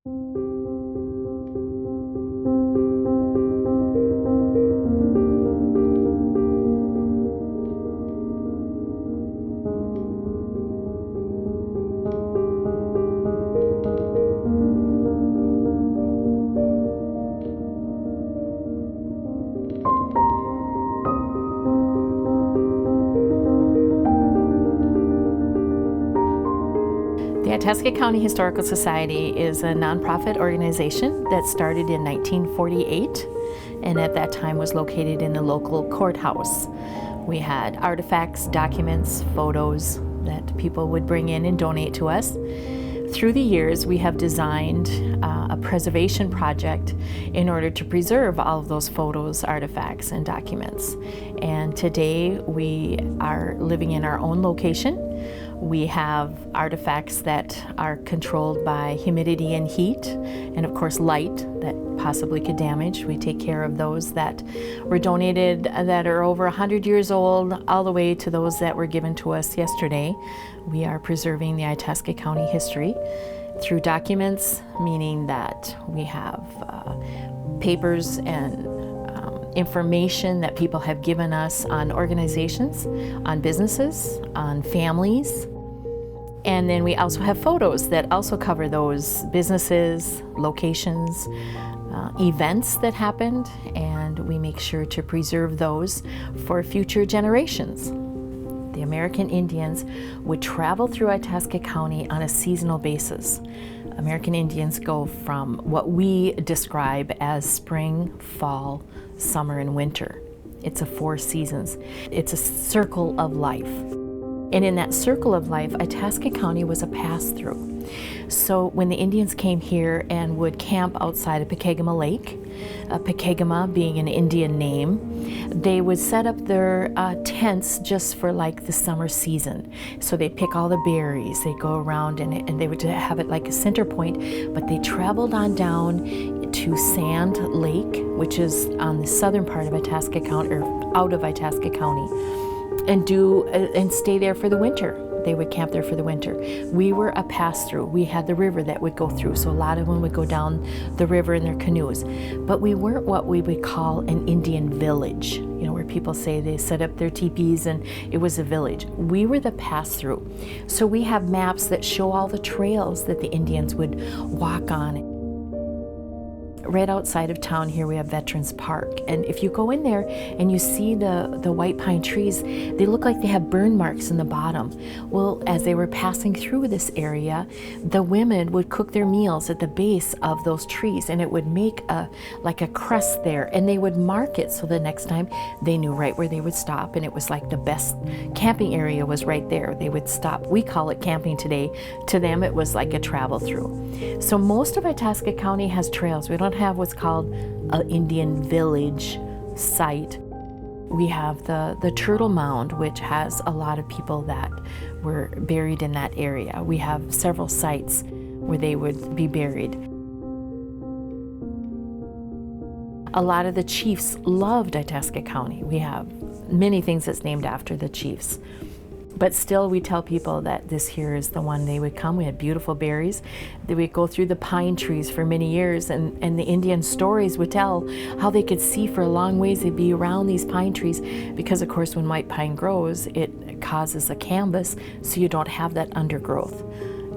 The Itasca County Historical Society is a nonprofit organization that started in 1948 and at that time was located in the local courthouse. We had artifacts, documents, photos that people would bring in and donate to us. Through the years, we have designed a preservation project in order to preserve all of those photos, artifacts, and documents. And today we are living in our own location. We have artifacts that are controlled by humidity and heat, and of course light that possibly could damage. We take care of those that were donated that are over 100 years old, all the way to those that were given to us yesterday. We are preserving the Itasca County history through documents, meaning that we have papers and information that people have given us on organizations, on businesses, on families. And then we also have photos that also cover those businesses, locations, events that happened, and we make sure to preserve those for future generations. The American Indians would travel through Itasca County on a seasonal basis. American Indians go from what we describe as spring, fall, summer, and winter. It's a 4 seasons. It's a circle of life. And in that circle of life, Itasca County was a pass-through. So when the Indians came here and would camp outside of Pekegama Lake, Pekegama being an Indian name, they would set up their tents just for like the summer season. So they'd pick all the berries, they'd go around and they would have it like a center point, but they traveled on down to Sand Lake, which is on the southern part of Itasca County, or out of Itasca County, and stay there for the winter. They would camp there for the winter. We were a pass-through. We had the river that would go through, so a lot of them would go down the river in their canoes. But we weren't what we would call an Indian village, you know, where people say they set up their teepees and it was a village. We were the pass-through. So we have maps that show all the trails that the Indians would walk on. Right outside of town here we have Veterans Park, and if you go in there and you see the white pine trees, they look like they have burn marks in the bottom. Well, as they were passing through this area, the women would cook their meals at the base of those trees, and it would make like a crust there, and they would mark it so the next time they knew right where they would stop, and it was like the best camping area was right there. They would stop. We call it camping today. To them it was like a travel through. So most of Itasca County has trails. We don't have what's called an Indian village site. We have the Turtle Mound, which has a lot of people that were buried in that area. We have several sites where they would be buried. A lot of the chiefs loved Itasca County. We have many things that's named after the chiefs. But still, we tell people that this here is the one they would come. We had beautiful berries. They would go through the pine trees for many years, and the Indian stories would tell how they could see for a long ways. They'd be around these pine trees because, of course, when white pine grows, it causes a canvas, so you don't have that undergrowth.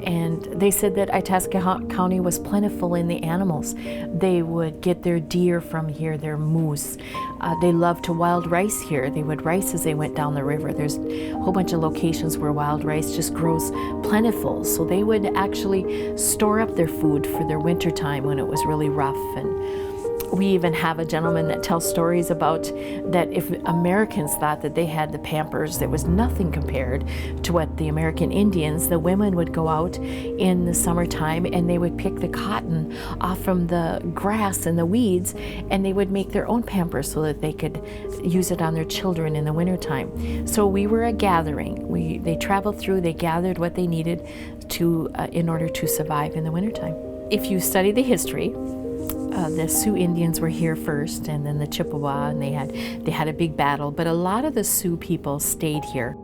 And they said that Itasca County was plentiful in the animals. They would get their deer from here, their moose. They loved to wild rice here. They would rice as they went down the river. There's a whole bunch of locations where wild rice just grows plentiful. So they would actually store up their food for their winter time when it was really rough. And we even have a gentleman that tells stories about that if Americans thought that they had the Pampers, there was nothing compared to what the American Indians, the women would go out in the summertime and they would pick the cotton off from the grass and the weeds, and they would make their own Pampers so that they could use it on their children in the wintertime. So we were a gathering. They traveled through, they gathered what they needed to in order to survive in the wintertime. If you study the history, the Sioux Indians were here first, and then the Chippewa, and they had a big battle. But a lot of the Sioux people stayed here.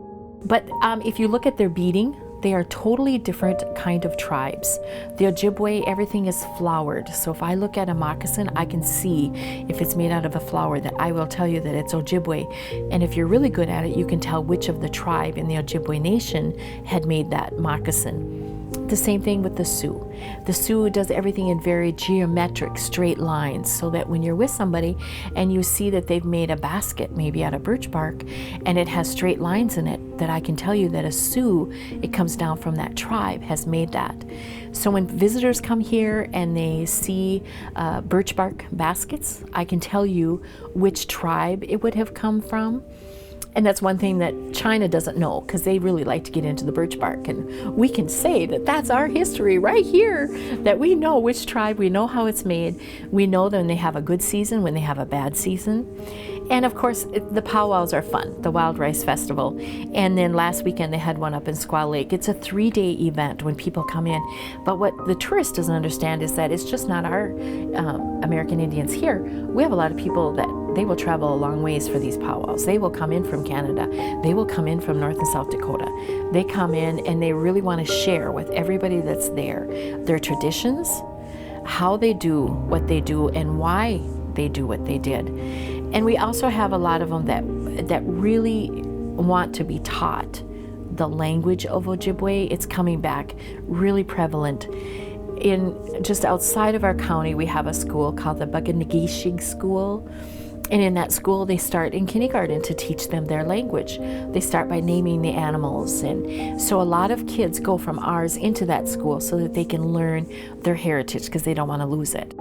But if you look at their beating They are totally different kind of tribes. The Ojibwe, everything is flowered. So if I look at a moccasin, I can see if it's made out of a flower, that I will tell you that it's Ojibwe. And if you're really good at it, you can tell which of the tribe in the Ojibwe nation had made that moccasin. The same thing with the Sioux. The Sioux does everything in very geometric, straight lines, so that when you're with somebody and you see that they've made a basket, maybe out of birch bark, and it has straight lines in it, that I can tell you that a Sioux, it comes down from that tribe, has made that. So when visitors come here and they see birch bark baskets, I can tell you which tribe it would have come from. And that's one thing that China doesn't know, because they really like to get into the birch bark. And we can say that that's our history right here, that we know which tribe, we know how it's made. We know when they have a good season, when they have a bad season. And of course, the powwows are fun, the Wild Rice Festival. And then last weekend they had one up in Squaw Lake. It's a 3-day event when people come in. But what the tourist doesn't understand is that it's just not our American Indians here. We have a lot of people that they will travel a long ways for these powwows. They will come in from Canada. They will come in from North and South Dakota. They come in and they really want to share with everybody that's there their traditions, how they do what they do, and why they do what they did. And we also have a lot of them that really want to be taught the language of Ojibwe. It's coming back really prevalent. In just outside of our county, we have a school called the Baganagishig School. And in that school, they start in kindergarten to teach them their language. They start by naming the animals. And so a lot of kids go from ours into that school so that they can learn their heritage, because they don't want to lose it.